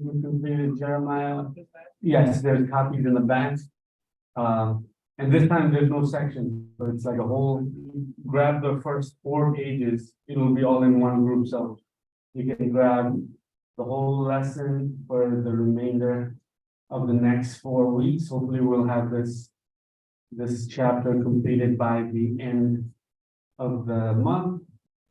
We completed Jeremiah. Yes, there's copies in the back. And this time there's no section, so it's like a whole, grab the first 4 pages, it'll be all in one group, so you can grab the whole lesson for the remainder of the next 4 weeks. Hopefully we'll have this chapter completed by the end of the month,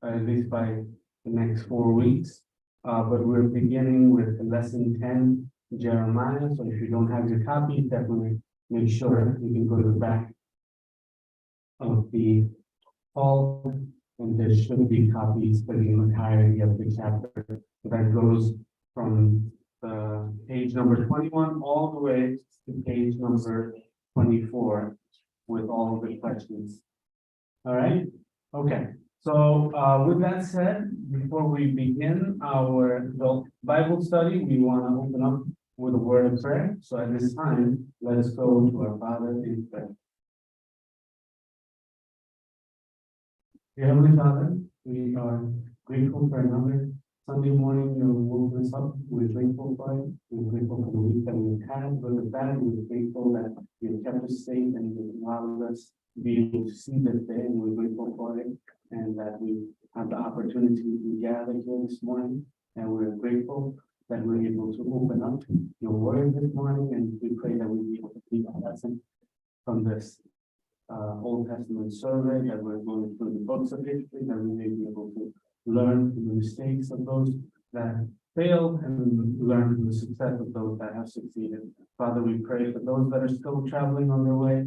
at least by the next 4 weeks. But we're beginning with lesson 10, Jeremiah. So if you don't have your copy, definitely make sure you can go to the back of the hall, and there should be copies for the entirety of the chapter. That goes from page number 21 all the way to page number 24 with all the questions. All right, okay. So with that said, before we begin our Bible study, we want to open up with a word of prayer. So at this time, let us go to our Father in prayer. Dear Heavenly Father, we are grateful for another Sunday morning you woke us up. We're grateful for it. We're grateful for the week that we've had. But with that, we're grateful that you've kept us safe and you've allowed us to be able to see this day, and we're grateful for it. And that we have the opportunity to gather here this morning, and we're grateful that we're able to open up your word this morning, and we pray that we'll be able to take a lesson from this Old Testament survey, that we're going through the books of history, that we may be able to learn from the mistakes of those that failed and learn from the success of those that have succeeded. Father, we pray for those that are still traveling on their way.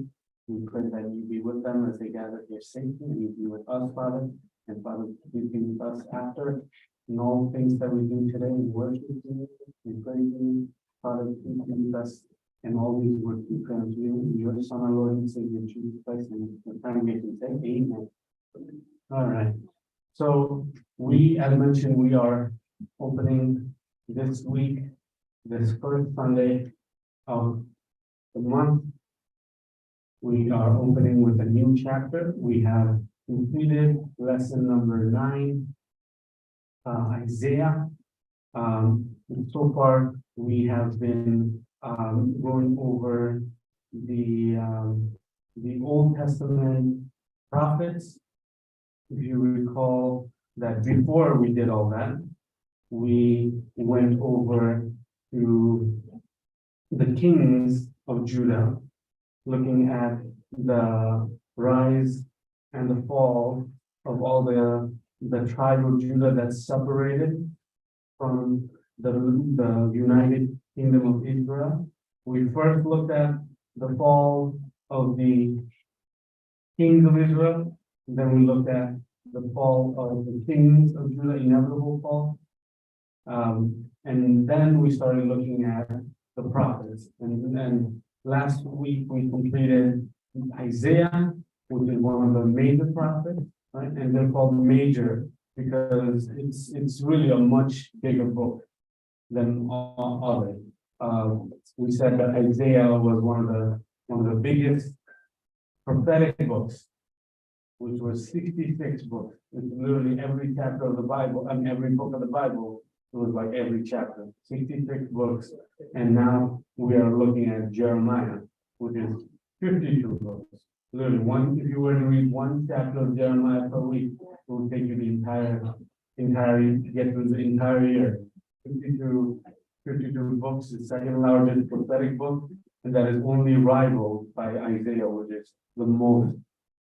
We pray that you be with them as they gather here safely, and you be with us, Father. And Father, please be with us after in all things that we do today. We worship you, we praise you. Father, please be with us and always work we pray unto you in your Son, our Lord and Savior, Jesus Christ, and the congregation say amen. All right. So we, as mentioned, we are opening this week, this first Sunday of the month. We are opening with a new chapter. We have completed lesson number 9, Isaiah. So far, we have been going over the Old Testament prophets. If you recall that before we did all that, we went over to the kings of Judah, looking at the rise and the fall of all the tribe of Judah that's separated from the United Kingdom of Israel. We first looked at the fall of the kings of Israel, then we looked at the fall of the kings of Judah, inevitable fall. And then we started looking at the prophets. And then last week we completed Isaiah, which is one of the major prophets, right? And they're called major because it's really a much bigger book than all others. We said that Isaiah was one of the biggest prophetic books, which was 66 books. It's literally every chapter of the Bible, and every book of the Bible. It was like every chapter, 66 books. And now we are looking at Jeremiah, which is 52 books. Literally, if you were to read one chapter of Jeremiah per week, it would take you the entire get through the entire year. 52 books, the second largest prophetic book, and that is only rivaled by Isaiah, which is the most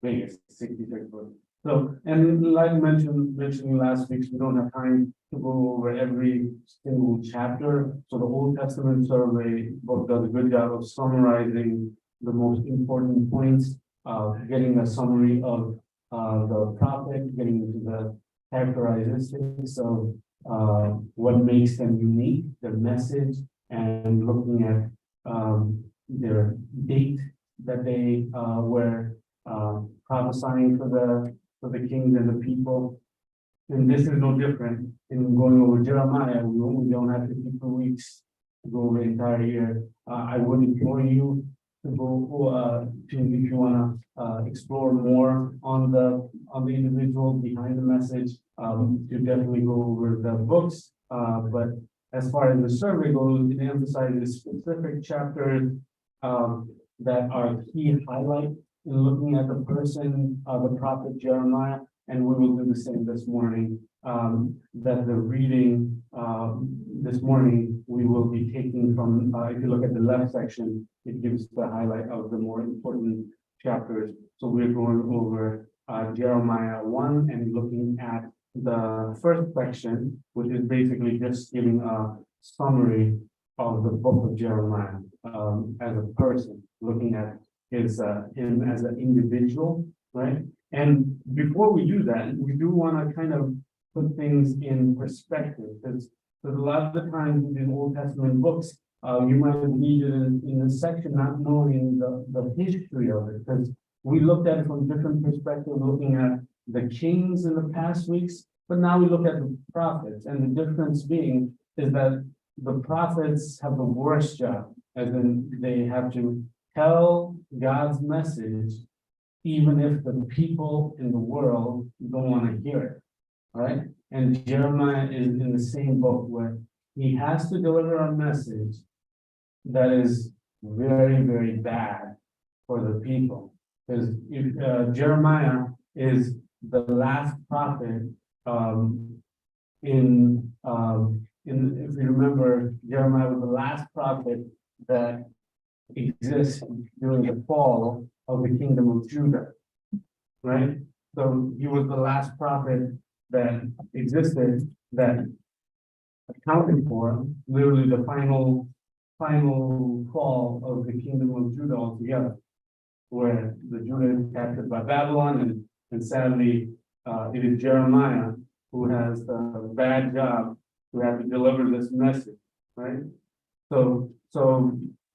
biggest, 66 books. So, and like mentioned last week, we don't have time to go over every single chapter. So the Old Testament survey book does a good job of summarizing the most important points, getting a summary of the prophet, getting into the characteristics of what makes them unique, their message, and looking at their date that they were prophesying for the kings and the people. And this is no different in going over Jeremiah. We don't have 52 weeks to go over the entire year. I would implore you to go if you want to explore more on the individual behind the message. You definitely go over the books, but as far as the survey goes, it emphasizes specific chapters that are key highlights in looking at the person, the prophet Jeremiah, and we will do the same this morning. That the reading this morning we will be taking from, if you look at the left section, it gives the highlight of the more important chapters. So we're going over Jeremiah 1 and looking at the first section, which is basically just giving a summary of the book of Jeremiah as a person, looking at him as an individual, right? And before we do that, we do want to kind of put things in perspective, because a lot of the times in Old Testament books, you might read it in a section not knowing the history of it, because we looked at it from different perspectives, looking at the kings in the past weeks, but now we look at the prophets, and the difference being is that the prophets have the worst job, as in they have to tell God's message, even if the people in the world don't want to hear it. All right. And Jeremiah is in the same boat where he has to deliver a message that is very, very bad for the people. Because Jeremiah is the last prophet if you remember, Jeremiah was the last prophet that exists during the fall of the kingdom of Judah, right? So he was the last prophet that existed that accounted for literally the final fall of the kingdom of Judah altogether, where the Judah is captured by Babylon, and sadly, it is Jeremiah who has the bad job to have to deliver this message, right? So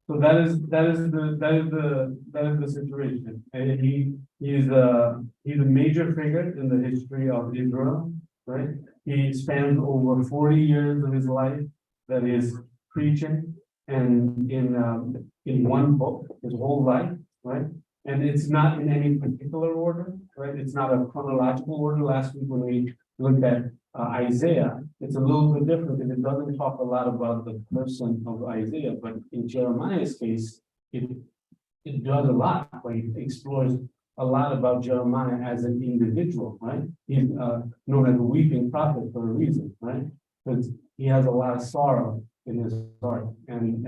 that is the situation, and he's a major figure in the history of Israel, right? He spans over 40 years of his life that is preaching, and in one book, his whole life, right? And it's not in any particular order, right? It's not a chronological order. Last week when we looked at Isaiah, it's a little bit different because it doesn't talk a lot about the person of Isaiah, but in Jeremiah's case, it does a lot. Like it explores a lot about Jeremiah as an individual, right? He's known as a weeping prophet for a reason, right? Because he has a lot of sorrow in his heart, and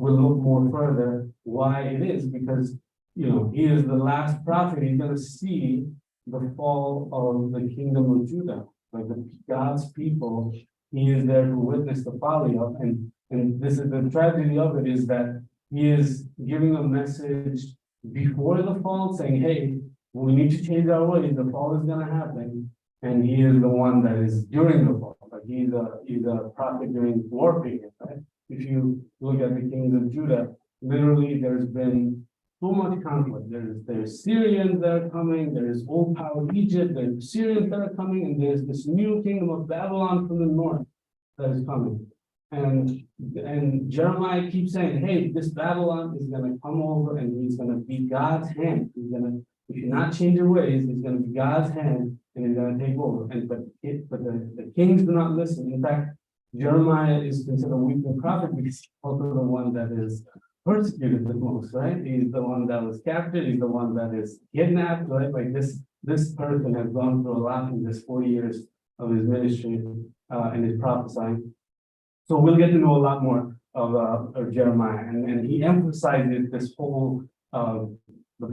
we'll look more further why it is, because he is the last prophet. He's going to see the fall of the kingdom of Judah, like God's people. He is there to witness the folly of, and this is the tragedy of it, is that he is giving a message before the fall, saying, "Hey, we need to change our ways. The fall is going to happen," and he is the one that is during the fall. Like he's a prophet during war period, right? If you look at the kings of Judah, literally, there's been so much conflict. There's Syrians that are coming, there's old power Egypt, there's Syrians that are coming, and there's this new kingdom of Babylon from the north that is coming. And Jeremiah keeps saying, hey, this Babylon is gonna come over and he's gonna be God's hand. If you're not change your ways, he's gonna be God's hand and he's gonna take over. But the kings do not listen. In fact, Jeremiah is considered a weeping prophet because he's also the one that is persecuted the most, right? He's the one that was captured, he's the one that is kidnapped, right? Like this person has gone through a lot in this 40 years of his ministry and his prophesying. So we'll get to know a lot more of Jeremiah, and he emphasizes this whole the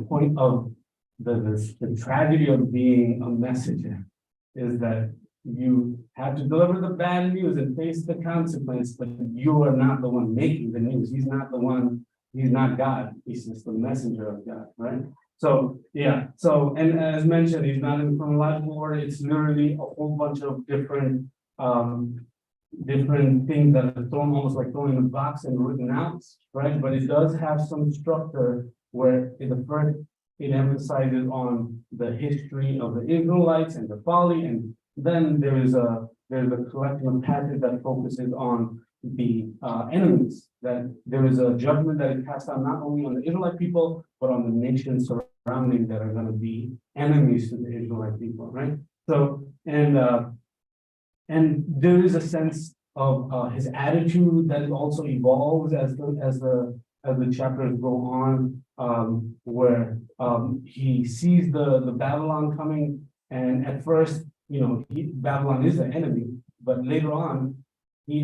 point of the tragedy of being a messenger is that you have to deliver the bad news and face the consequence, but you are not the one making the news. He's not the one, he's not God, he's just the messenger of God, right? So, yeah, and as mentioned, he's not in chronological order. It's literally a whole bunch of different things that are thrown, almost like thrown in a box and written out, right? But it does have some structure where in the first, it emphasizes on the history of the Israelites and the folly, and then there's a collection of passages that focuses on the enemies, that there is a judgment that is cast out not only on the Israelite people, but on the nations surrounding that are going to be enemies to the Israelite people, right? So, and there is a sense of his attitude that also evolves as the chapters go on, where he sees the Babylon coming, and at first, Babylon is the enemy, but later on, he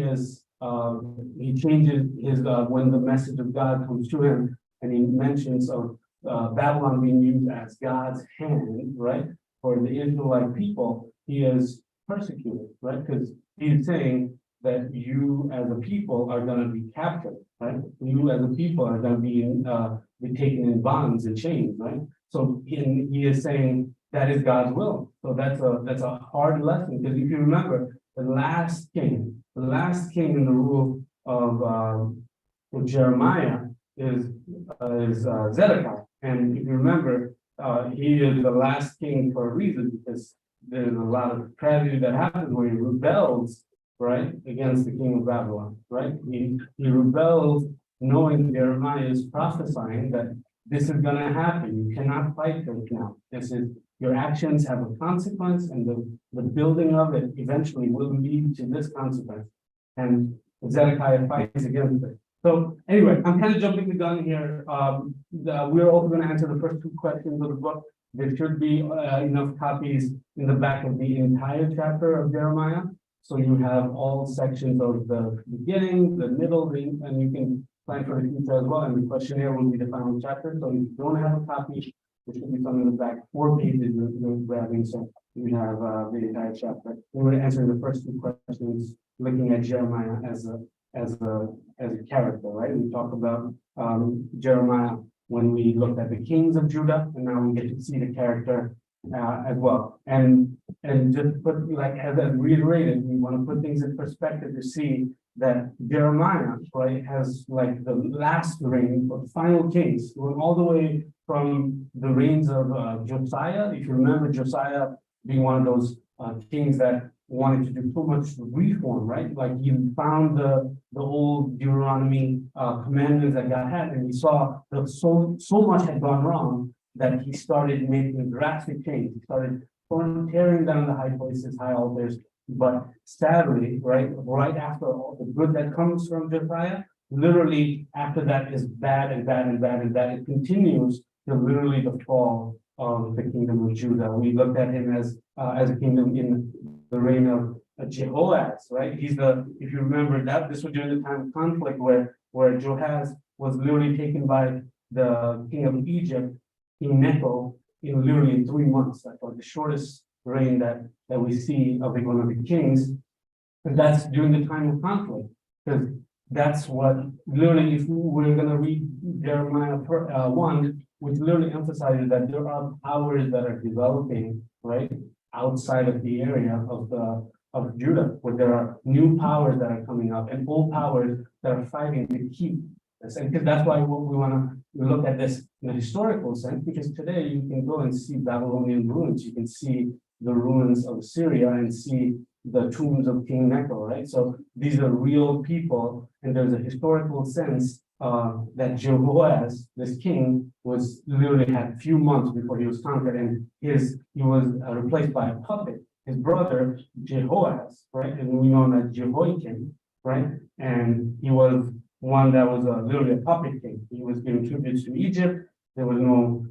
changes his when the message of God comes to him, and he mentions of Babylon being used as God's hand, right, for the Israelite people. He is persecuted, right, because he's saying that you as a people are going to be captured, right? You as a people are going to be taken in bonds and chains, right? So he is saying that is God's will. So that's a hard lesson, because if you remember, the last king in the rule of Jeremiah is Zedekiah, and if you remember, he is the last king for a reason, because there's a lot of tragedy that happens where he rebels, right, against the king of Babylon, right? He rebels, knowing Jeremiah is prophesying that this is going to happen. You cannot fight this now. Your actions have a consequence, and the building of it eventually will lead to this consequence. And Zedekiah fights against it. So anyway, I'm kind of jumping the gun here. We're also going to answer the first two questions of the book. There should be enough copies in the back of the entire chapter of Jeremiah. So you have all sections of the beginning, the middle, and you can plan for the future as well. And the questionnaire will be the final chapter. So if you don't have a copy, there should be some in the back, 4 pages you're grabbing. So you have the entire chapter. We're answering the first two questions, looking at Jeremiah as a character, right? We talked about Jeremiah when we looked at the kings of Judah, and now we get to see the character as well. And just put, like, as I reiterated, we want to put things in perspective to see that Jeremiah, right, has like the last reign, the final kings, going all the way from the reigns of Josiah. If you remember Josiah being one of those kings that wanted to do too much reform, right? Like, he found the old Deuteronomy commandments that God had, and he saw that so much had gone wrong that he started making drastic change. He started tearing down the high places, high altars. But sadly, right after all the good that comes from Josiah, literally after that is bad and bad and bad and bad. It continues to literally the fall of the kingdom of Judah. We looked at him as a kingdom in the reign of Jehoaz, right? If you remember that, this was during the time of conflict where Jehoaz was literally taken by the king of Egypt, King Necho, in 3 months. That's like the shortest reign that we see of one of the kings. And that's during the time of conflict, because that's what literally, if we're going to read Jeremiah 1, which literally emphasizes that there are powers that are developing, right, outside of the area of Judah, where there are new powers that are coming up and old powers that are fighting to keep this. And because that's why we want to look at this in a historical sense, because today you can go and see Babylonian ruins, you can see the ruins of Syria and see the tombs of King Necho, right? So these are real people, and there's a historical sense that Jehoaz, this king, was literally had a few months before he was conquered, and he was replaced by a puppet, his brother Jehoaz, right? And we know that Jehoiakim, right? And he was one that was literally a puppet king. He was giving tributes to Egypt. There was no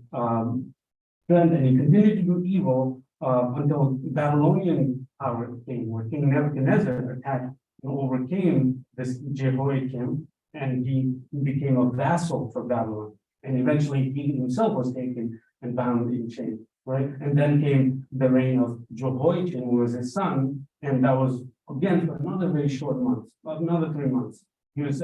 strength, and he continued to do evil until Babylonian power came, where King Nebuchadnezzar attacked and overcame this Jehoiakim, and he became a vassal for Babylon. And eventually he himself was taken and bound in chains, right? And then came the reign of Jehoiakim, who was his son, and that was again for another very short months, another 3 months. He was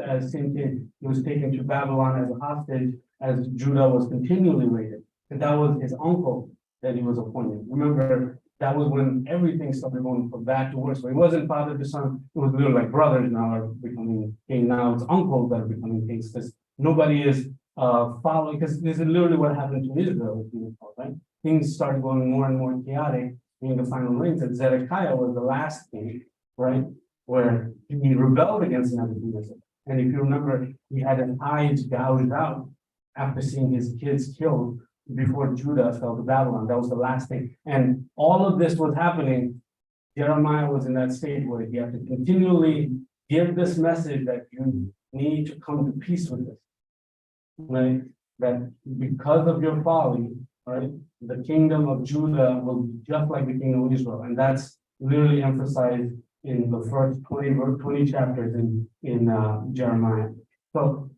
taken to Babylon as a hostage as Judah was continually raided. And that was his uncle that he was appointed. Remember, that was when everything started going from bad to worse. So it wasn't father to son, it was literally like brothers now are becoming king. Now it's uncles that are becoming kings, because nobody is following, because this is literally what happened to Israel, right? Things started going more and more chaotic in the final reigns. And Zedekiah was the last king, right? Where he rebelled against Nebuchadnezzar. And if you remember, he had his eyes gouged out after seeing his kids killed before Judah fell to Babylon. That was the last thing. And all of this was happening. Jeremiah was in that state where he had to continually give this message that you need to come to peace with this. Right? That because of your folly, right, the kingdom of Judah will be just like the kingdom of Israel. And that's literally emphasized in the first 20 chapters in Jeremiah. So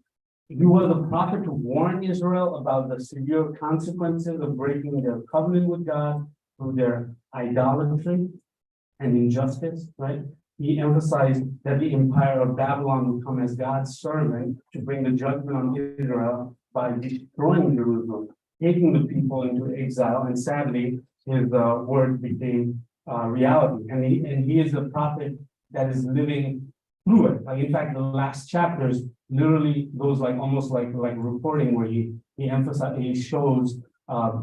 he was a prophet to warn Israel about the severe consequences of breaking their covenant with God through their idolatry and injustice, right? He emphasized that the empire of Babylon would come as God's servant to bring the judgment on Israel by destroying Jerusalem, taking the people into exile, and sadly, his word became reality. And he is the prophet that is living through it. Like, in fact, the last chapters literally goes like almost like reporting, where he shows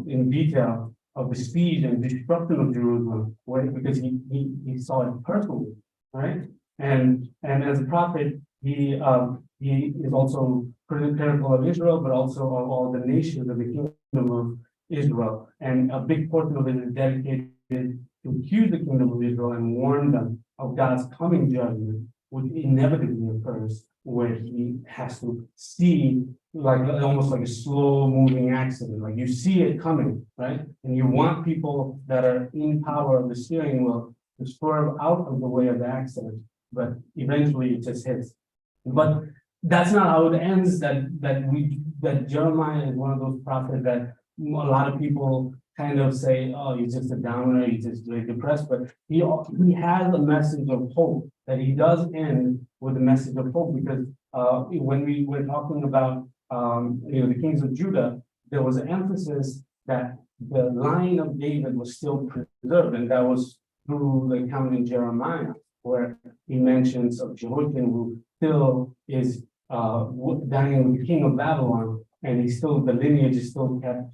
in detail of the siege and destruction of Jerusalem, because he saw it personally, right? And as a prophet, he is also critical of Israel, but also of all the nations of the kingdom of Israel. And a big portion of it is dedicated to accuse the kingdom of Israel and warn them of God's coming judgment, which inevitably occurs, where he has to see like almost like a slow moving accident. Like you see it coming, right? And you want people that are in power of the steering wheel to swerve out of the way of the accident, but eventually it just hits. But that's not how it ends. That Jeremiah is one of those prophets that a lot of people kind of say, oh, he's just a downer, he's just very depressed. But he has a message of hope, that he does end with a message of hope, because when we were talking about the kings of Judah, there was an emphasis that the line of David was still preserved, and that was through the account in Jeremiah, where he mentions of Jehoiakim, who still is dining with the king of Babylon, and the lineage is still kept.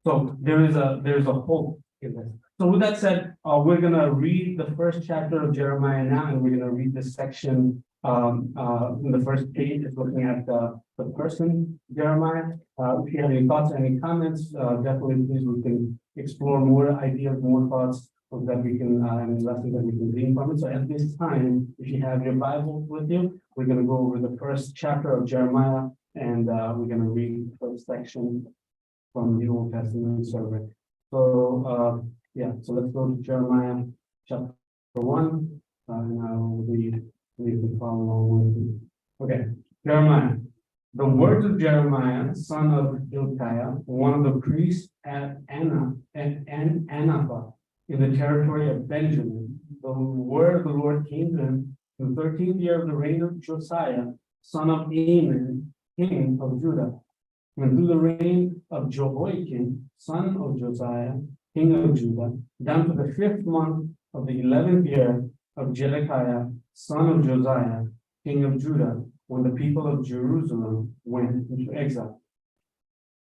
So there is a hope in this. So with that said, we're gonna read the first chapter of Jeremiah now, and we're gonna read this section in the first page. It's looking at the person Jeremiah. If you have any thoughts or any comments, definitely please, we can explore more ideas, more thoughts that we can and lessons that we can glean from it. So at this time, if you have your Bible with you, we're going to go over the first chapter of Jeremiah, and we're going to read the first section from the Old Testament survey. So so let's go to Jeremiah chapter 1, and I will read. You can follow along with me. Okay, Jeremiah. The words of Jeremiah, son of Hilkiah, one of the priests at Anathoth, in the territory of Benjamin. The word of the Lord came to him in the 13th year of the reign of Josiah, son of Amon, king of Judah, and through the reign of Jehoiakim, son of Josiah, king of Judah, down to the 5th month of the 11th year of Zedekiah, son of Josiah, king of Judah, when the people of Jerusalem went into exile.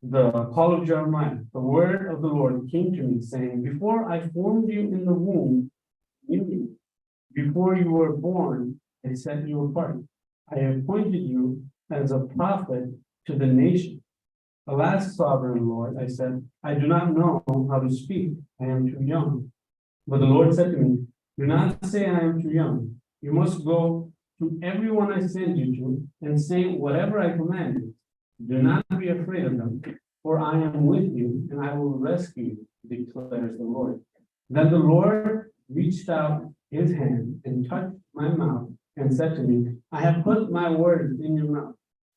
The call of Jeremiah, the word of the Lord came to me, saying, before I formed you in the womb, before you were born, I set you apart. I appointed you as a prophet to the nation. Alas, sovereign Lord, I said, I do not know how to speak. I am too young. But the Lord said to me, do not say I am too young. You must go to everyone I send you to and say whatever I command you. Do not be afraid of them, for I am with you, and I will rescue you, declares the Lord. Then the Lord reached out his hand and touched my mouth and said to me, I have put my words in your mouth.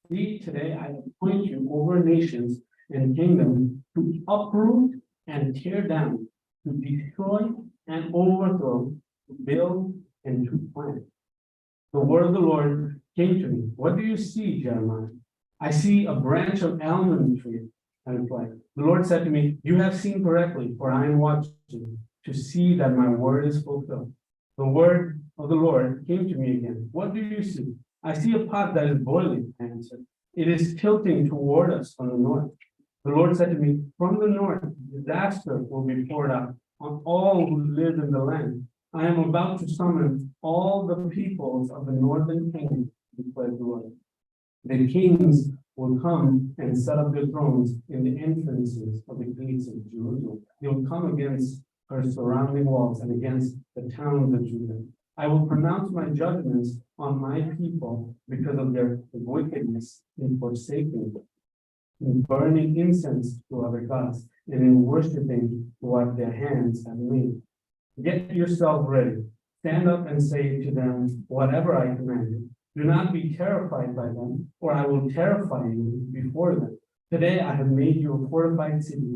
See, today I appoint you over nations and kingdoms to uproot and tear down, to destroy and overthrow, to build and to plant. The word of the Lord came to me. What do you see, Jeremiah? I see a branch of almond tree. I replied. The Lord said to me, you have seen correctly, for I am watching to see that my word is fulfilled. The word of the Lord came to me again. What do you see? I see a pot that is boiling, I answered. It is tilting toward us from the north. The Lord said to me, from the north, disaster will be poured out on all who live in the land. I am about to summon all the peoples of the northern kingdom, declares the Lord. The kings will come and set up their thrones in the entrances of the gates of Jerusalem. They will come against her surrounding walls and against the towns of Judah. I will pronounce my judgments on my people because of their wickedness in forsaking, in burning incense to other gods, and in worshiping what their hands have made. Get yourself ready. Stand up and say to them whatever I command you. Do not be terrified by them, or I will terrify you before them. Today I have made you a fortified city,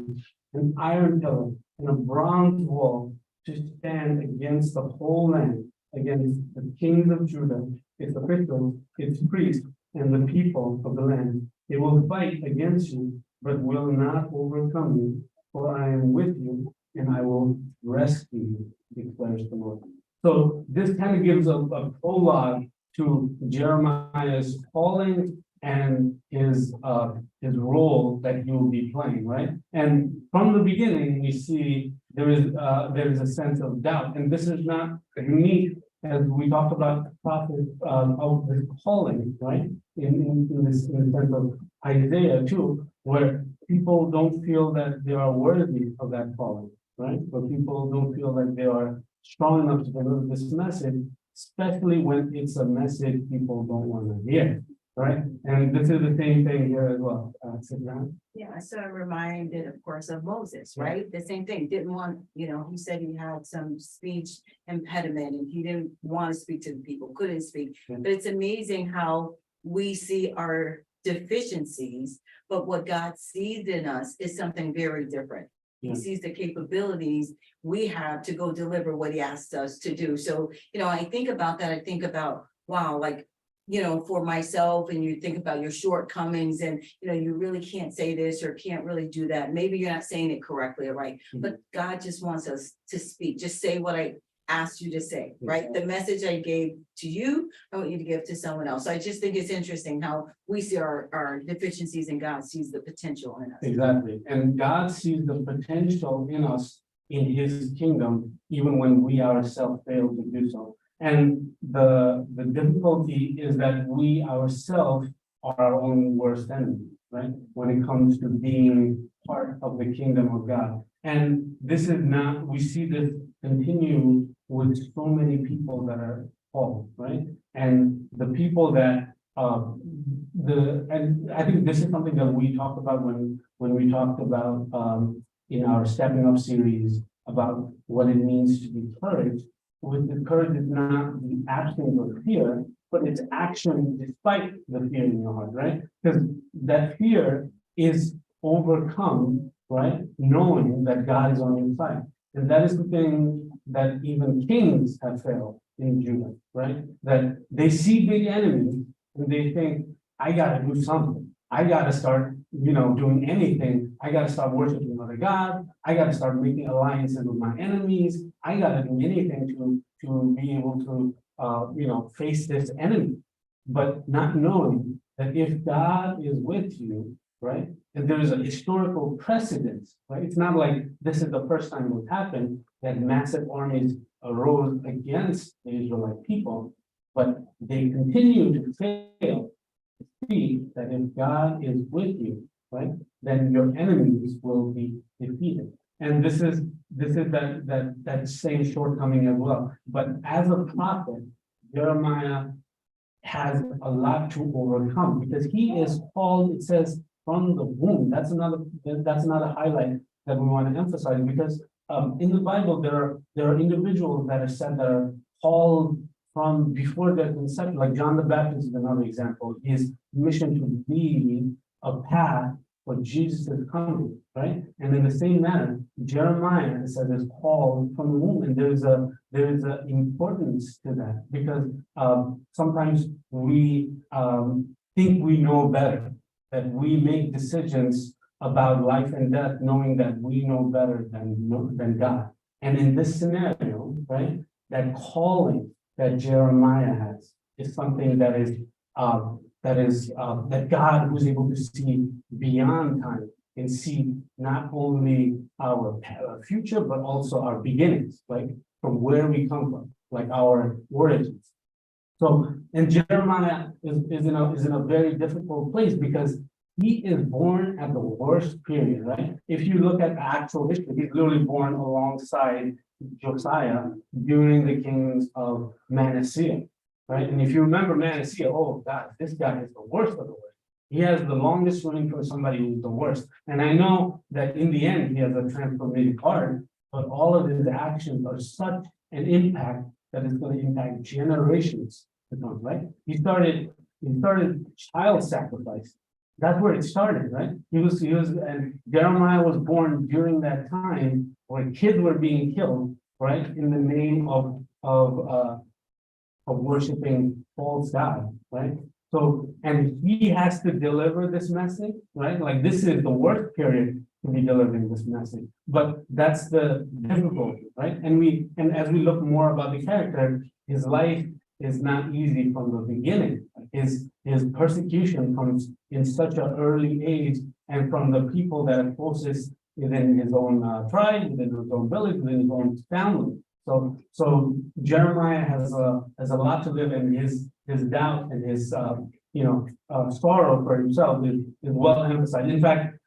an iron pillar, and a bronze wall to stand against the whole land, against the kings of Judah, its officials, its priests, and the people of the land. They will fight against you, but will not overcome you, for I am with you, and I will rescue you, declares the Lord. So this kind of gives a prologue to Jeremiah's calling and his role that he will be playing, right? And from the beginning, we see there is a sense of doubt, and this is not unique as we talked about the prophet of this calling, right? In the sense of Isaiah too, where people don't feel that they are worthy of that calling, right? Where people don't feel like they are strong enough to deliver this message, especially when it's a message people don't want to hear, right? And this is the same thing here as well. Yeah, so reminded, of course, of Moses, right? The same thing, didn't want, he said he had some speech impediment and he didn't want to speak to the people, couldn't speak. But it's amazing how we see our deficiencies, but what God sees in us is something very different. He sees the capabilities we have to go deliver what he asked us to do. So, I think about that. I think about, wow, like, for myself, and you think about your shortcomings and, you really can't say this or can't really do that. Maybe you're not saying it correctly or right, but God just wants us to speak. Just say what I asked you to say, right? The message I gave to you, I want you to give to someone else. So I just think it's interesting how we see our deficiencies and God sees the potential in us. Exactly. And God sees the potential in us in his kingdom, even when we ourselves fail to do so. And the difficulty is that we ourselves are our own worst enemy, right? When it comes to being part of the kingdom of God. And this is not, we see this continue with so many people that are called, right? And the people that and I think this is something that we talked about when we talked about in our Stepping Up series about what it means to be courage. With the courage is not the absence of fear, but it's action despite the fear in your heart, right? Because that fear is overcome, right? Knowing that God is on your side. And that is the thing that even kings have failed in Judah, right? That they see big enemies and they think, I gotta do something. I gotta start, doing anything. I gotta start worshiping another God. I gotta start making alliances with my enemies. I gotta do anything to be able to, face this enemy. But not knowing that if God is with you, right, and there is a historical precedence, right? It's not like this is the first time it would happen that massive armies arose against the Israelite people, but they continue to fail. See that if God is with you, right, then your enemies will be defeated. And this is that same shortcoming as well. But as a prophet, Jeremiah has a lot to overcome because he is called, it says, from the womb. That's another highlight that we want to emphasize because in the Bible there are individuals that are said that are called from before their conception, like John the Baptist is another example. His mission to lead a path for Jesus' coming, right? And in the same manner, Jeremiah is called from the womb, and there is a importance to that because sometimes we think we know better, that we make decisions about life and death, knowing that we know better than God. And in this scenario, right, that calling that Jeremiah has is something that God who's able to see beyond time and see not only our future, but also our beginnings, like from where we come from, like our origins. So, and Jeremiah is in a very difficult place because he is born at the worst period, right? If you look at the actual history, he's literally born alongside Josiah during the kings of Manasseh, right? And if you remember Manasseh, oh God, this guy is the worst of the worst. He has the longest running for somebody who's the worst. And I know that in the end, he has a transformative heart, but all of his actions are such an impact that it's going to impact generations to come, right? He started child sacrifice. That's where it started, right? And Jeremiah was born during that time where kids were being killed, right? In the name of worshiping false God, right? So, and he has to deliver this message, right? Like this is the worst period to be delivering this message, but that's the difficulty, right? And as we look more about the character, his life is not easy from the beginning. His persecution comes in such an early age, and from the people that are closest within his own tribe, within his own village, within his own family. So Jeremiah has a lot to live, and his doubt and his sorrow for himself is well emphasized. In fact,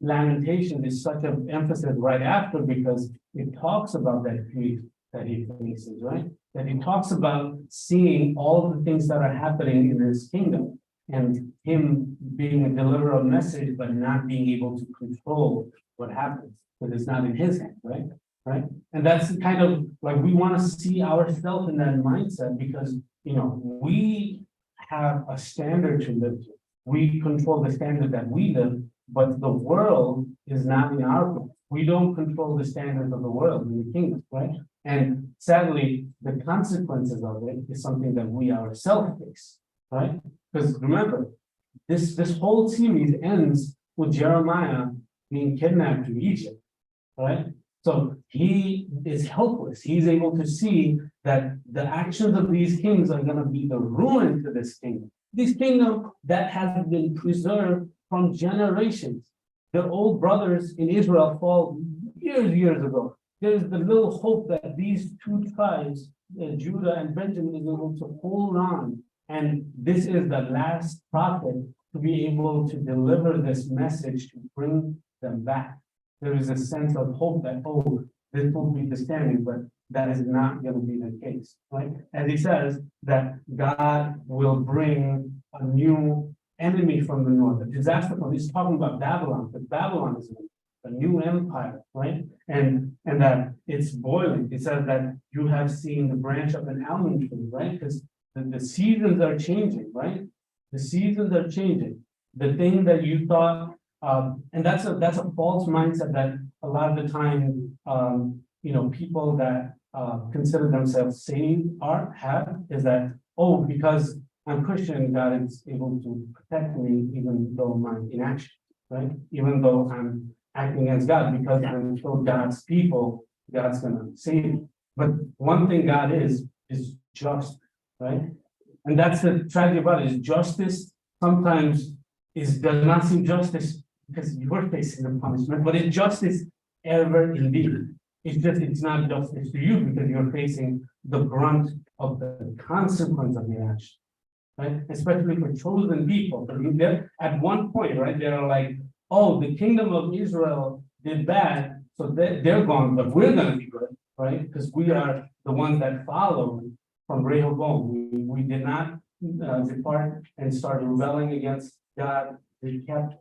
Lamentation is such an emphasis right after, because it talks about that grief that he faces, right? That he talks about seeing all the things that are happening in his kingdom, and him being a deliverer of message, but not being able to control what happens, because it's not in his hand, right? Right? And that's kind of like, we want to see ourselves in that mindset, because we have a standard to live to. We control the standard that we live, but the world is not in our control. We don't control the standards of the world in the kingdom, right? And sadly, the consequences of it is something that we ourselves face, right? Because remember, this whole series ends with Jeremiah being kidnapped to Egypt, right? So he is helpless. He's able to see that the actions of these kings are going to be the ruin to this kingdom. This kingdom that has been preserved from generations. The old brothers in Israel fall years ago. There's the little hope that these two tribes, Judah and Benjamin, is able to hold on. And this is the last prophet to be able to deliver this message to bring them back. There is a sense of hope that, oh, this will be the standing, but that is not going to be the case, right? As he says, that God will bring a new enemy from the north, a disaster from, he's talking about Babylon, but Babylon is a new empire, right? And that it's boiling. It says that you have seen the branch of an almond tree, right? Because the seasons are changing, right? The seasons are changing. The thing that you thought, and that's a false mindset that a lot of the time, people that consider themselves saved have, is that, oh, because I'm Christian, God is able to protect me even though I'm inaction, right? Even though I'm acting against God, because I'm still God's people, God's gonna save me. But one thing God is just, right? And that's the tragedy about it, is justice sometimes does not seem justice because you're facing the punishment, but it's justice ever indeed. It's not justice to you because you're facing the brunt of the consequence of your action, right? Especially for chosen people. But at one point, right, they're like, oh, the kingdom of Israel did bad, so they're gone, but we're going to be good, right? Because we are the ones that follow from Rehoboam. We did not depart and start rebelling against God. We kept,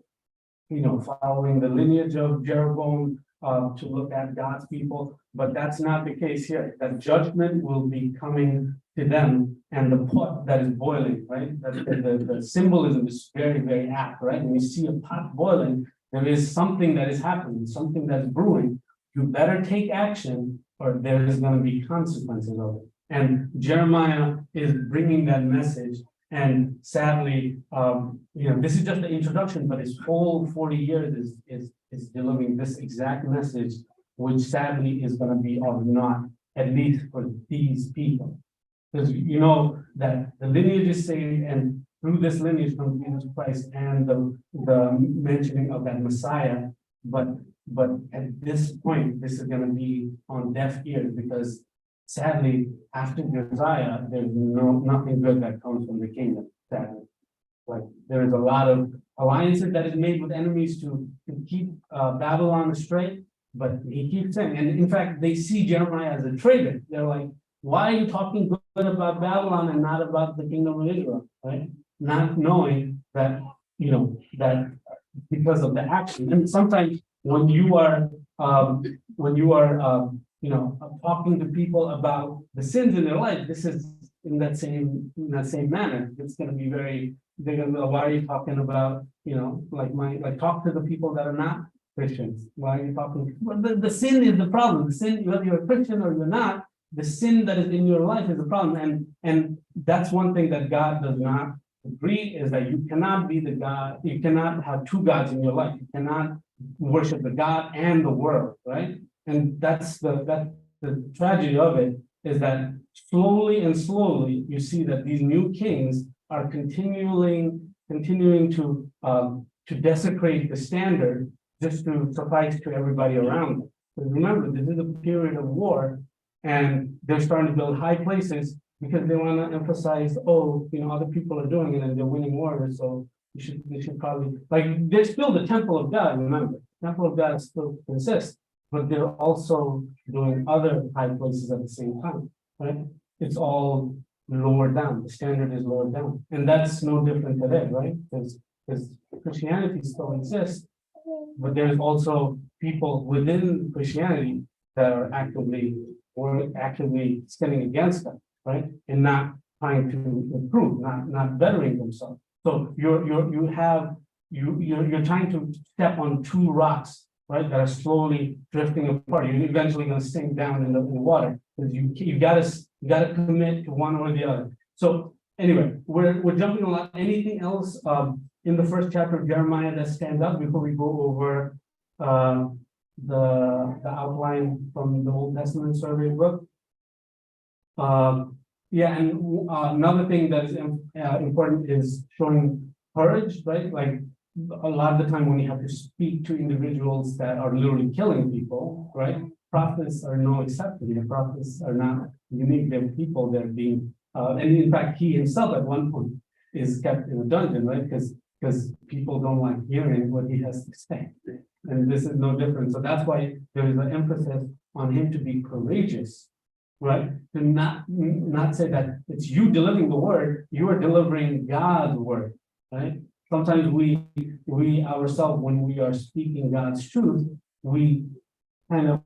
following the lineage of Jeroboam to look at God's people, but that's not the case here. That judgment will be coming to them, and the pot that is boiling, right? That the symbolism is very, very apt, right? When you see a pot boiling, there is something that is happening, something that's brewing. You better take action, or there is going to be consequences of it. And Jeremiah is bringing that message. And sadly, this is just the introduction, but his whole 40 years is delivering this exact message, which sadly is going to be of naught, at least for these people. Because you know that the lineage is saved, and through this lineage comes Jesus Christ and the mentioning of that Messiah. But at this point, this is going to be on deaf ears, because sadly, after Josiah, there's nothing good that comes from the kingdom. Sadly, like there is a lot of alliances that is made with enemies to keep Babylon straight. But he keeps saying, and in fact, they see Jeremiah as a traitor. They're like, why are you talking good about Babylon and not about the kingdom of Israel, right? Not knowing that, that because of the action. And sometimes when you are, talking to people about the sins in their life, this is in that same manner. It's going to be they're going to go, why are you talking about, talk to the people that are not Christians. Why are you talking? Well, the sin is the problem. The sin, whether you're a Christian or you're not, the sin that is in your life is the problem. And that's one thing that God does not agree, is that you cannot be the God, you cannot have two gods in your life. You cannot worship the God and the world, right? And that's the tragedy of it, is that slowly you see that these new kings are continuing to desecrate the standard just to suffice to everybody around them. But remember, this is a period of war, and they're starting to build high places because they want to emphasize, other people are doing it and they're winning wars, so they should probably, there's still the temple of God, remember. The temple of God still exists, but they're also doing other high places at the same time, right? It's all lowered down, the standard is lowered down. And that's no different today, right? Because Christianity still exists, but there's also people within Christianity that are actively standing against them, right? And not trying to improve, not bettering themselves. So you're trying to step on two rocks, right? That are slowly drifting apart. You're eventually going to sink down in the water, because you gotta commit to one or the other. So anyway, we're jumping a lot. Anything else in the first chapter of Jeremiah that stands out before we go over the outline from the Old Testament survey book? And another thing that is important is showing courage, right? Like a lot of the time when you have to speak to individuals that are literally killing people, right? Prophets are no exception. The prophets are not unique. They're people that are being, and in fact, he himself at one point is kept in a dungeon, right? Because people don't like hearing what he has to say. And this is no different. So that's why there is an emphasis on him to be courageous, right? To not say that it's you delivering the word, you are delivering God's word, right? Sometimes we ourselves, when we are speaking God's truth, we kind of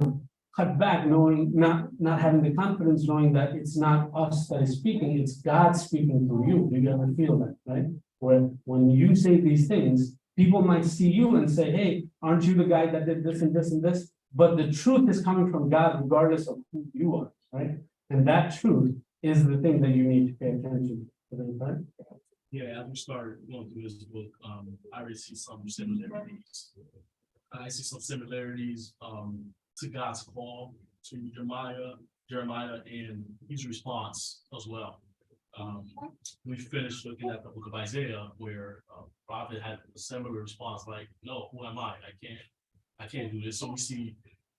cut back, not having the confidence, knowing that it's not us that is speaking, it's God speaking through you. Do you ever feel that, right? Where when you say these things, people might see you and say, hey, aren't you the guy that did this and this and this? But the truth is coming from God, regardless of who you are, right? And that truth is the thing that you need to pay attention to, right? Yeah, as we started going through this book, I already see some similarities. I see some similarities to God's call to Jeremiah and his response as well. We finished looking at the book of Isaiah, where prophet had a similar response, like, no, who am I? I can't do this. So we see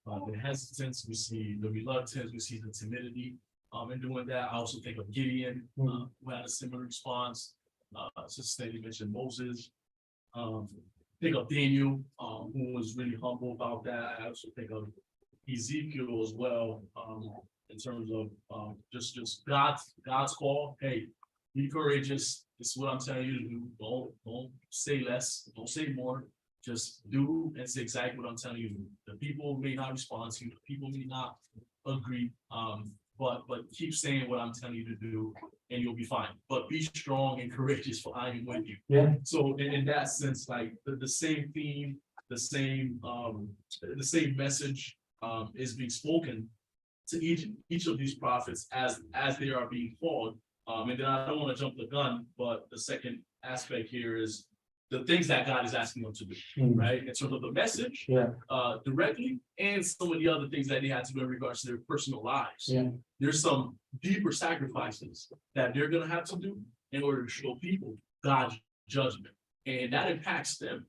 the hesitance, we see the reluctance, we see the timidity in doing that. I also think of Gideon, who had a similar response. Sister Lady mentioned Moses. Think of Daniel, who was really humble about that. I also think of Ezekiel as well, in terms of just God's call. Hey, be courageous. This is what I'm telling you to do. Don't say less, don't say more. Just do and say exactly what I'm telling you to do. The people may not respond to you, the people may not agree, but keep saying what I'm telling you to do, and you'll be fine. But be strong and courageous, for I am with you. Yeah. So in that sense, like the same theme, the same message is being spoken to each of these prophets as they are being called. And then I don't want to jump the gun, but the second aspect here is the things that God is asking them to do, right? In terms of the message, directly, and some of the other things that they had to do in regards to their personal lives. Yeah. There's some deeper sacrifices that they're going to have to do in order to show people God's judgment, and that impacts them.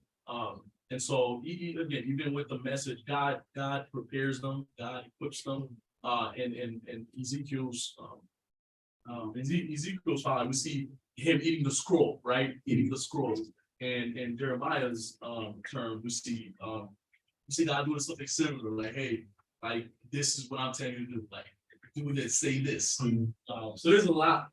And so, again, even with the message, God prepares them, God equips them. And Ezekiel's father, we see him eating the scroll, right? Eating the scroll. And in Jeremiah's term, we see God doing something similar, like, hey, like this is what I'm telling you to do, like do this, say this. So there's a lot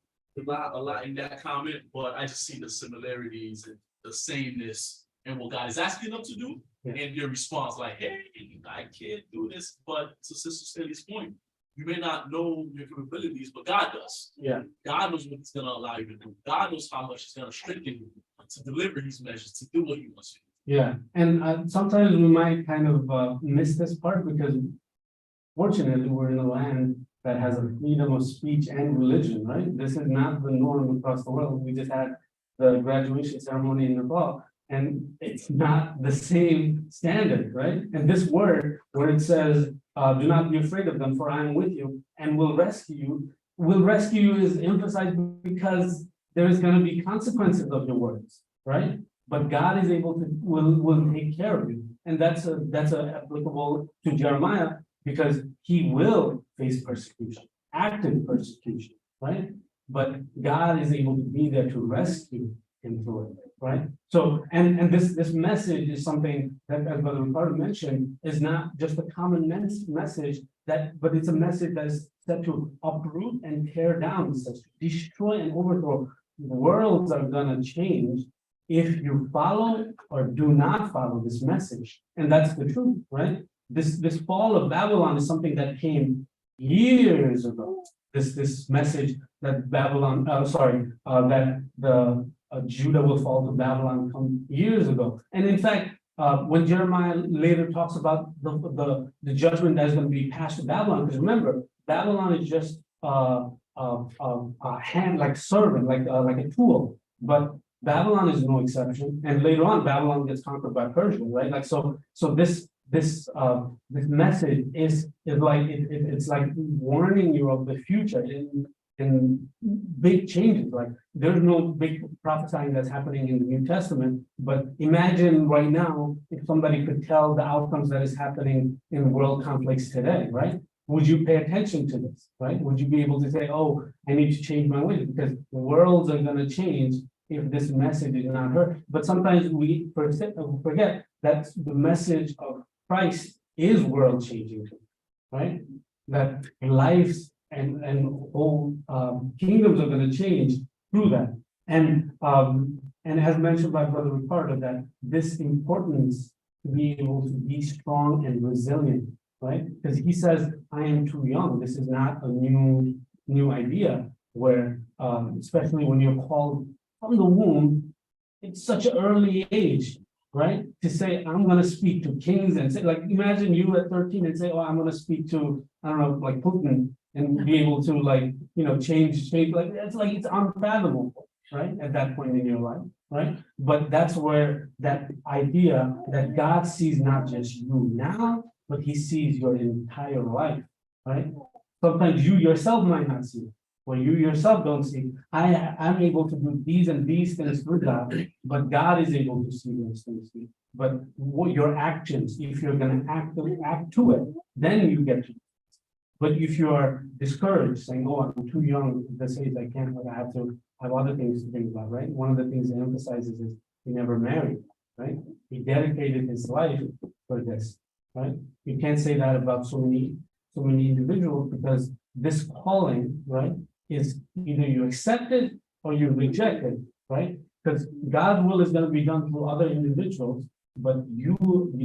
in that comment, but I just see the similarities and the sameness and what God is asking them to do, and your response, like, hey, I can't do this. But to Sister Staley's point, you may not know your capabilities, but God does. Yeah. God knows what He's going to allow you to do. God knows how much He's going to strengthen you to deliver His message, to do what He wants you to do. Yeah, and sometimes we might kind of miss this part because fortunately we're in a land that has a freedom of speech and religion, right? This is not the norm across the world. We just had the graduation ceremony in Nepal, and it's not the same standard, right? And this word, where it says, do not be afraid of them, for I am with you and will rescue you is emphasized because there is going to be consequences of your words, right? But God is able to, will take care of you. And that's applicable to Jeremiah because he will face persecution, active persecution, right? But God is able to be there to rescue him through it, right? So, and this message is something that, as Brother Ricardo mentioned, is not just a common message, but it's a message that is set to uproot and tear down, set to destroy and overthrow. Worlds are gonna change if you follow or do not follow this message. And that's the truth, right? This fall of Babylon is something that came years ago. This message that Babylon, that the Judah will fall to Babylon come years ago. And in fact, when Jeremiah later talks about the judgment that is going to be passed to Babylon, because remember, Babylon is just a hand, like servant, like a tool. But Babylon is no exception. And later on, Babylon gets conquered by Persia, right? Like so this message is like it's like warning you of the future in big changes. Like there's no big prophesying that's happening in the New Testament, but imagine right now if somebody could tell the outcomes that is happening in world conflicts today, right? Would you pay attention to this, right? Would you be able to say, oh, I need to change my ways because worlds are going to change if this message is not heard? But sometimes we forget that the message of Christ is world changing, right? That lives and whole kingdoms are going to change through that. And as mentioned by Brother Ricardo, that this importance to be able to be strong and resilient, right? Because he says, I am too young. This is not a new idea where, especially when you're called from the womb, it's such an early age, right? To say, I'm going to speak to kings and say, like, imagine you at 13 and say, oh, I'm going to speak to, I don't know, like Putin and be able to like, change shape. Like, it's unfathomable, right? At that point in your life, right? But that's where that idea that God sees not just you now, but he sees your entire life, right? Sometimes you yourself might not see it. When you yourself don't see, I'm able to do these and these things through God, but God is able to see those things. But what your actions, if you're going to act to it, then you get to. But if you are discouraged, saying, "Oh, I'm too young at this age, I can't," but I have to have other things to think about, right? One of the things he emphasizes is he never married, right? He dedicated his life for this, right? You can't say that about so many individuals because this calling, right, is either you accept it or you reject it, right? Because God's will is going to be done through other individuals, but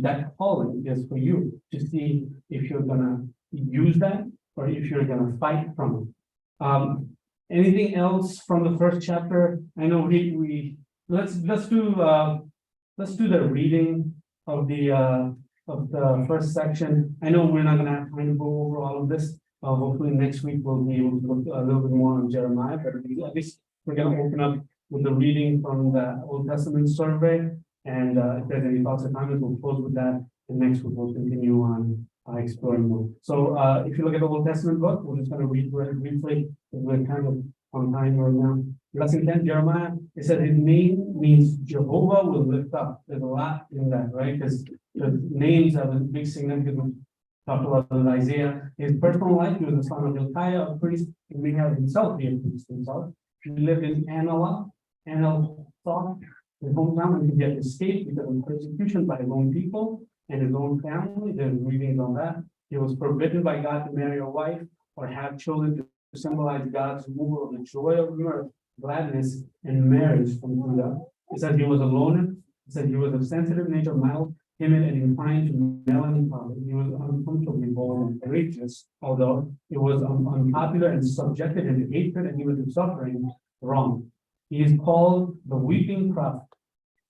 that calling is for you to see if you're going to use that or if you're going to fight from it. Anything else from the first chapter? I know let's do the reading of the first section. I know we're not going to have time to go over all of this. Hopefully next week we'll be able to look a little bit more on Jeremiah, but at least we're going to open up with the reading from the Old Testament survey. And if there's any thoughts or comments, we'll close with that. And next week we'll continue on exploring more. So if you look at the Old Testament book, we're just going to read briefly. We're kind of on time right now. Lesson 10, Jeremiah. It said his name means Jehovah will lift up. There's a lot in that, right? Because the names have a big significance. Talked about Isaiah. His personal life, he was the son of Hilkiah, a priest. He may have himself be a priest himself. He lived in Anathoth, his hometown, and he had escaped because of persecution by his own people and his own family. There's readings on that. He was forbidden by God to marry a wife or have children to symbolize God's removal of the joy of mirth, gladness, and marriage from Judah. It said he was a loner. It said he was of sensitive nature, mild, timid, and inclined to melancholy. He was uncomfortably bold and courageous, although it was unpopular and subjected him to hatred, and he was suffering wrong. He is called the weeping prophet.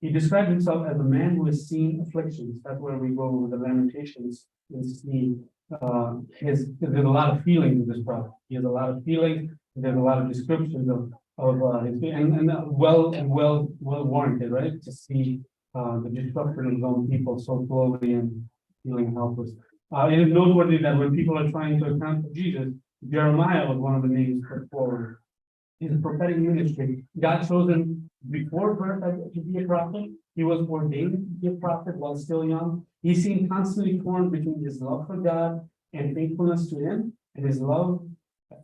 He described himself as a man who has seen afflictions. That's where we go with the Lamentations and see there's a lot of feelings in this prophet. He has a lot of feelings. There's a lot of descriptions of his and well warranted, right? To see the destruction of his own people so slowly and feeling helpless. It is noteworthy that when people are trying to account for Jesus, Jeremiah was one of the names put forward. His prophetic ministry, God chose him before birth to be a prophet. He was ordained to be a prophet while still young. He seemed constantly torn between his love for God and faithfulness to him, and his love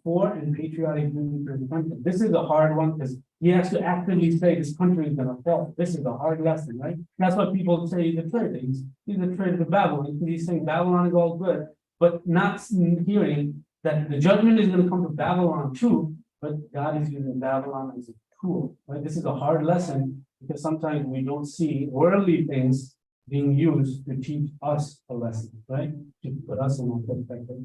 for and patriotic duty for his country. This is a hard one because he has to actively say this country is going to fall. This is a hard lesson, right? That's what people say he's a traitor. He's a traitor to Babylon. He's saying Babylon is all good, but not hearing that the judgment is going to come to Babylon too. But God is using Babylon as a tool, right? This is a hard lesson because sometimes we don't see worldly things being used to teach us a lesson, right? To put us in our perspective.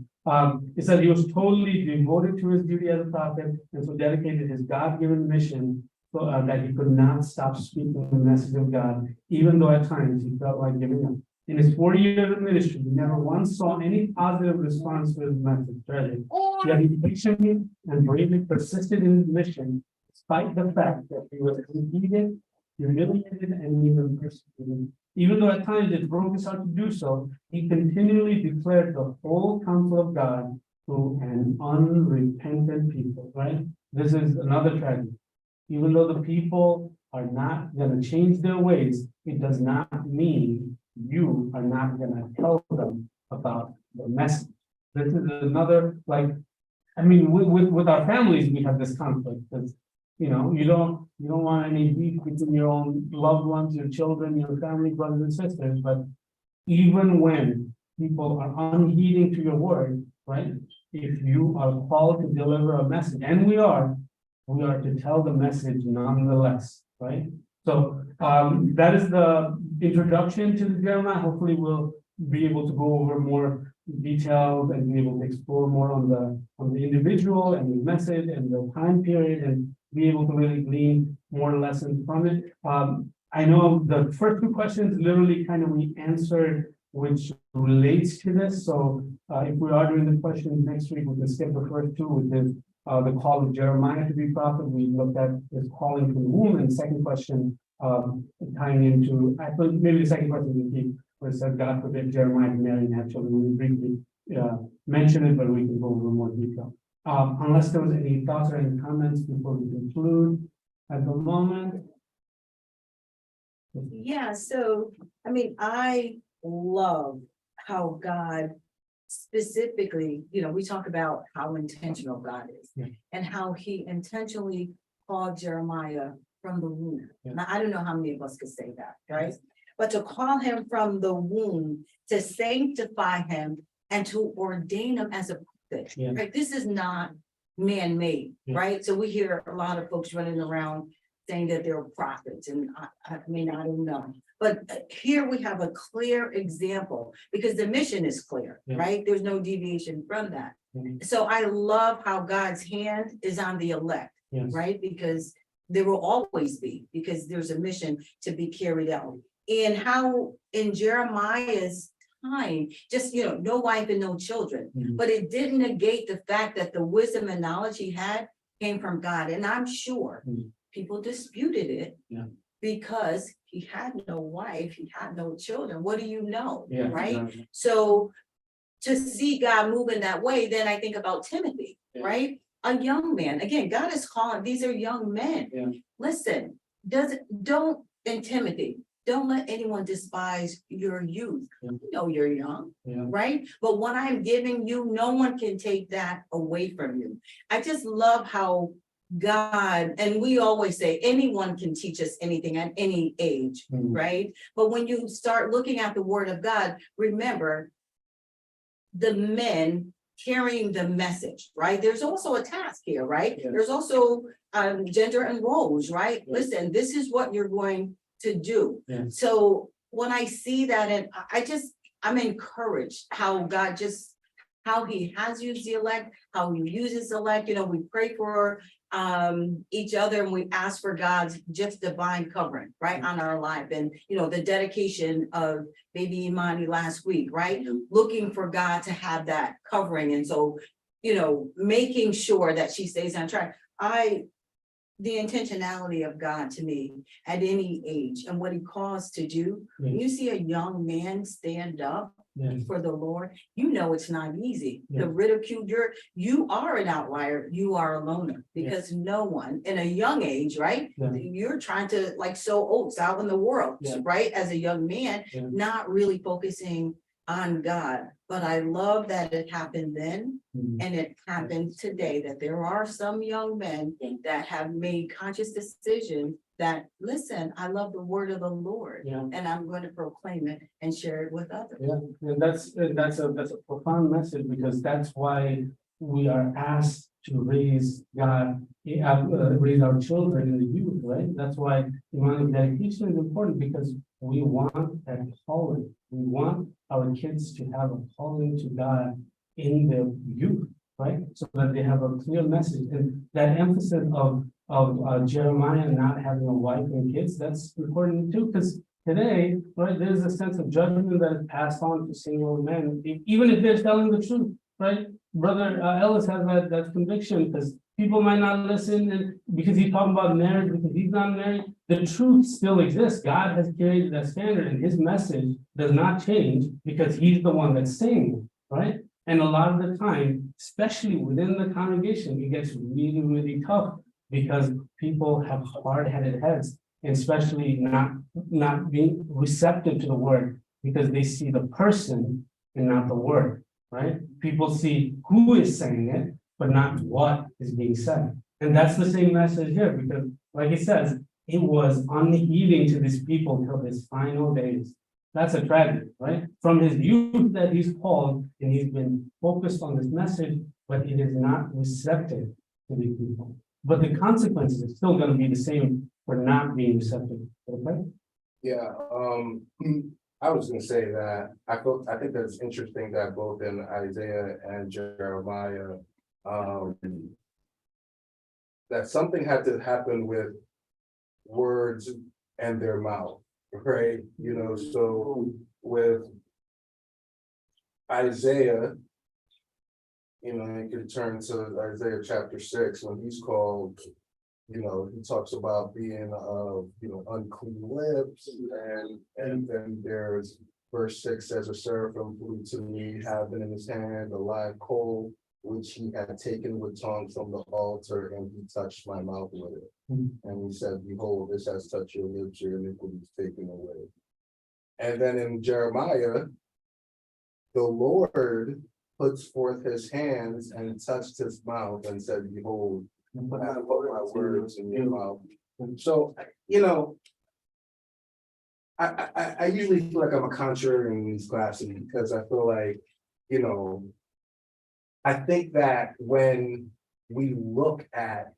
It said he was totally devoted to his duty as a prophet and so dedicated his God-given mission so that he could not stop speaking the message of God, even though at times he felt like giving up. In his 40 years of ministry, he never once saw any positive response to his message. Yet he patiently and bravely persisted in his mission, despite the fact that he was defeated, humiliated, and even persecuted. Even though at times it broke his heart to do so, he continually declared the whole counsel of God to an unrepentant people, right? This is another tragedy. Even though the people are not going to change their ways, it does not mean you are not going to tell them about the message. This is another, with our families, we have this conflict because, you don't want any beef between your own loved ones, your children, your family, brothers and sisters. But even when people are unheeding to your word, right? If you are called to deliver a message, and we are to tell the message nonetheless, right? So that is the introduction to the Jeremiah. Hopefully we'll be able to go over more details and be able to explore more on the individual and the message and the time period and be able to really glean more lessons from it. I know the first two questions literally kind of we answered, which relates to this. So if we are doing the questions next week, we can skip the first two, which is the call of Jeremiah to be prophet. We looked at his calling from the womb, and the second question tying into, I thought maybe the second question would be where it said God forbid Jeremiah to marry and have children. We briefly mention it, but we can go over more detail. Unless there was any thoughts or any comments before we conclude at the moment. Yeah, so I love how God specifically, we talk about how intentional God is and how he intentionally called Jeremiah from the womb. Now, I don't know how many of us could say that, right? But to call him from the womb, to sanctify him and to ordain him as a prophet, right? This is not man-made, right? So we hear a lot of folks running around saying that they're prophets, and I don't know. But here we have a clear example because the mission is clear, right? There's no deviation from that. So I love how God's hand is on the elect, right? Because there will always be, because there's a mission to be carried out. And how in Jeremiah's time, just, no wife and no children, but it didn't negate the fact that the wisdom and knowledge he had came from God. And I'm sure people disputed it because he had no wife, he had no children. What do you know, right? So to see God move in that way, then I think about Timothy, right? A young man. Again, God is calling, these are young men. Listen, don't intimidate. Don't let anyone despise your youth. You know you're young, right? But what I'm giving you, no one can take that away from you. I just love how God, and we always say anyone can teach us anything at any age, right? But when you start looking at the word of God, remember the men carrying the message, right? There's also a task here, right? Yes. There's also gender and roles, right? Yes. Listen, this is what you're going to do. Yes. So when I see that, and I'm encouraged how God how he has used the elect, how he uses the elect. We pray for each other and we ask for God's just divine covering, right, on our life. And the dedication of baby Imani last week, right, looking for God to have that covering. And so making sure that she stays on track. The intentionality of God to me at any age and what he calls to do. When you see a young man stand up for the Lord, it's not easy. The ridicule, you are an outlier, you are a loner, because no one in a young age, right? You're trying to sow oats out in the world, right? As a young man, not really focusing on God. But I love that it happened then, and it happened today, that there are some young men that have made conscious decisions that, listen, I love the word of the Lord, and I'm going to proclaim it and share it with others. And that's a profound message, because that's why we are asked to raise raise our children in the youth, right? That's why Imani dedication is important, because we want that calling. We want our kids to have a calling to God in their youth, right? So that they have a clear message. And that emphasis of Jeremiah not having a wife and kids, that's important too, because today, right, there's a sense of judgment that is passed on to single men, even if they're telling the truth, right? Brother Ellis has that conviction, because people might not listen, and because he's talking about marriage, because he's not married. The truth still exists. God has carried that standard, and his message does not change because he's the one that's saying it, right? And a lot of the time, especially within the congregation, it gets really, really tough, because people have hard-headed heads, and especially not being receptive to the word, because they see the person and not the word, right? People see who is saying it, but not what is being said. And that's the same message here, because like he says, it was unheeding to these people till his final days. That's a tragedy, right? From his youth that he's called, and he's been focused on this message, but it is not receptive to these people. But the consequences are still going to be the same for not being receptive. Okay? Yeah, I was gonna say that I think that's interesting that both in Isaiah and Jeremiah, that something had to happen with words and their mouth, right? So with Isaiah, you could turn to Isaiah chapter 6 when he's called, he talks about being unclean lips, and then there's verse 6 says, a seraphim flew to me, having in his hand a live coal, which he had taken with tongue from the altar, and he touched my mouth with it. And he said, behold, this has touched your lips, your iniquity is taken away. And then in Jeremiah, the Lord puts forth his hands and touched his mouth and said, behold, I have put my words in your mouth. So, I usually feel like I'm a contrarian in these classes, because I feel like, I think that when we look at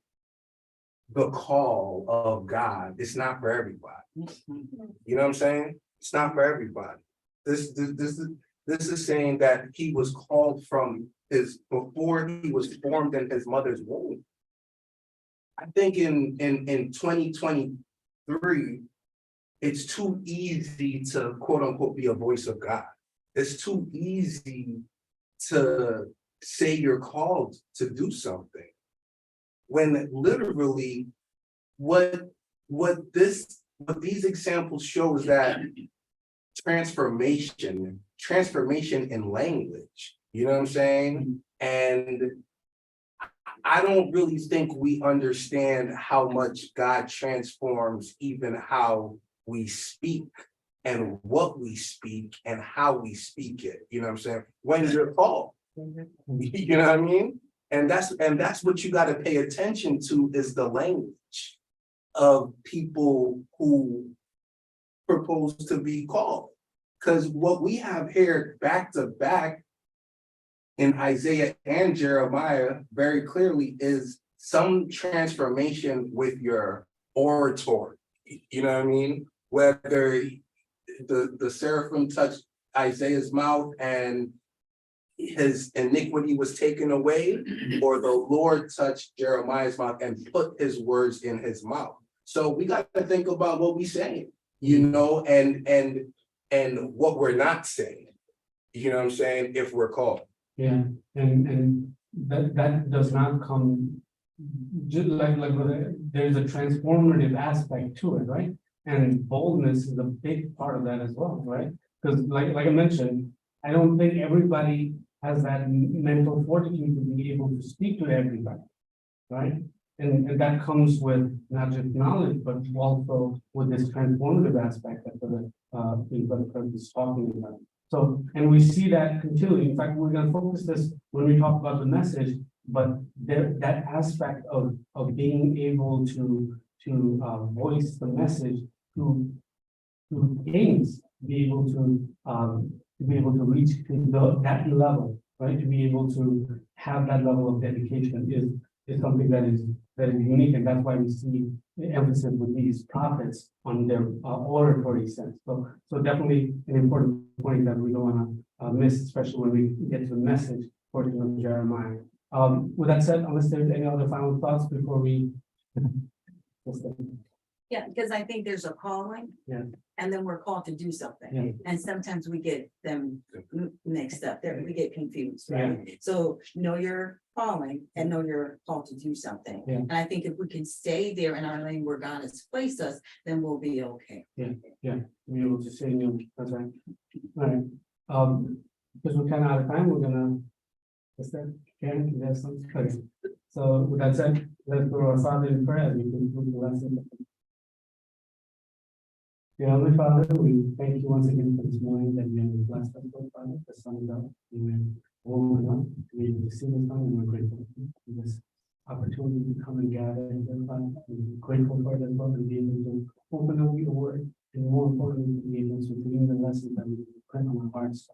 the call of God, it's not for everybody. You know what I'm saying? It's not for everybody. This is saying that he was called from before he was formed in his mother's womb. I think in 2023, it's too easy to quote unquote be a voice of God. It's too easy to say you're called to do something, when literally what these examples show is that transformation in language, you know what I'm saying? And I don't really think we understand how much God transforms even how we speak and what we speak and how we speak it. You know what I'm saying? When you're called, you know what I mean? And that's what you gotta pay attention to, is the language of people who propose to be called. Because what we have here back to back in Isaiah and Jeremiah very clearly is some transformation with your oratory. You know what I mean? Whether the seraphim touched Isaiah's mouth and his iniquity was taken away, or the Lord touched Jeremiah's mouth and put his words in his mouth. So we got to think about what we're saying, you know, and what we're not saying. You know what I'm saying? If we're called. Yeah, and that does not come just like there's a transformative aspect to it, right? And boldness is a big part of that as well, right? Because like I mentioned, I don't think everybody has that mental fortitude to be able to speak to everybody, right? And that comes with not just knowledge, but also with this transformative aspect that the Kirk is talking about. So, and we see that continually. In fact, we're going to focus this when we talk about the message, but that aspect of being able to voice the message to kings, be able to reach to that level, right? To be able to have that level of dedication is something that is unique, and that's why we see the emphasis with these prophets on their oratory sense. So definitely an important point that we don't want to miss, especially when we get to the message portion of Jeremiah. With that said, unless there's any other final thoughts before we. Yeah, because I think there's a calling. Yeah. And then we're called to do something. Yeah. And sometimes we get them mixed up there, we get confused, right? So know your calling and know you're called to do something. Yeah. And I think if we can stay there in our lane where God has placed us, then we'll be okay. Be able to say no, that's right. All right, because we're kind of out of time, we're gonna. Is that Karen, you have something? Okay. So with that said, let's go to our Father in prayer as we conclude the lesson. Dear Heavenly Father, we thank you once again for this morning that you have blessed us, Lord Father, the sun is up, and woken up to be able to see the sun, and we're grateful for this opportunity to come and gather and Lord Father. We're grateful for it as well to be able to open up your word, and more importantly, to be able to glean the lessons that we put on our hearts.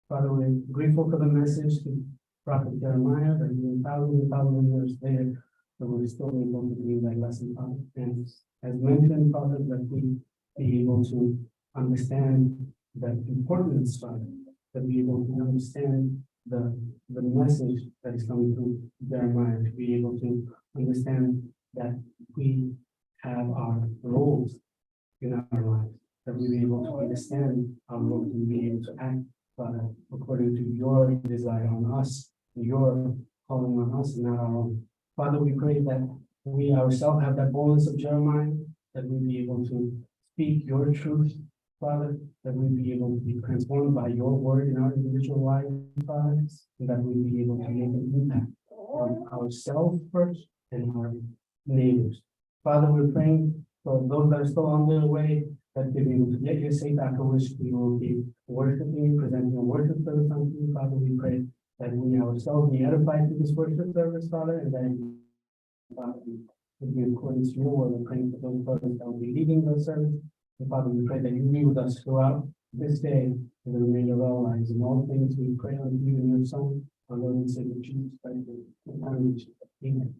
Father, we're grateful for the message to Prophet Jeremiah, that even thousands and thousands of years later, that we're still able to glean that lesson, Father. And as mentioned, Father, that we be able to understand the importance, Father, that we able to understand the message that is coming through Jeremiah, to be able to understand that we have our roles in our lives, that we be able to understand our roles and be able to act, Father, according to your desire on us, your calling on us, and not our own. Father, we pray that we ourselves have that boldness of Jeremiah, that we be able to speak your truth, Father, that we be able to be transformed by your word in our individual lives, Father, and that we be able to make an impact on ourselves first and our neighbors. Father, we're praying for those that are still on their way, that they be able to get here safe, after which we will be worshiping, presenting a worship service unto you. Father, we pray that we ourselves be edified through this worship service, Father, and that Father, would be in accordance to your word. We're praying for those brothers that will be leading those service. And Father, we pray that you be with us throughout this day and the remainder of our lives. In all things, we pray unto you in your Son, our Lord and Savior Jesus Christ. Amen.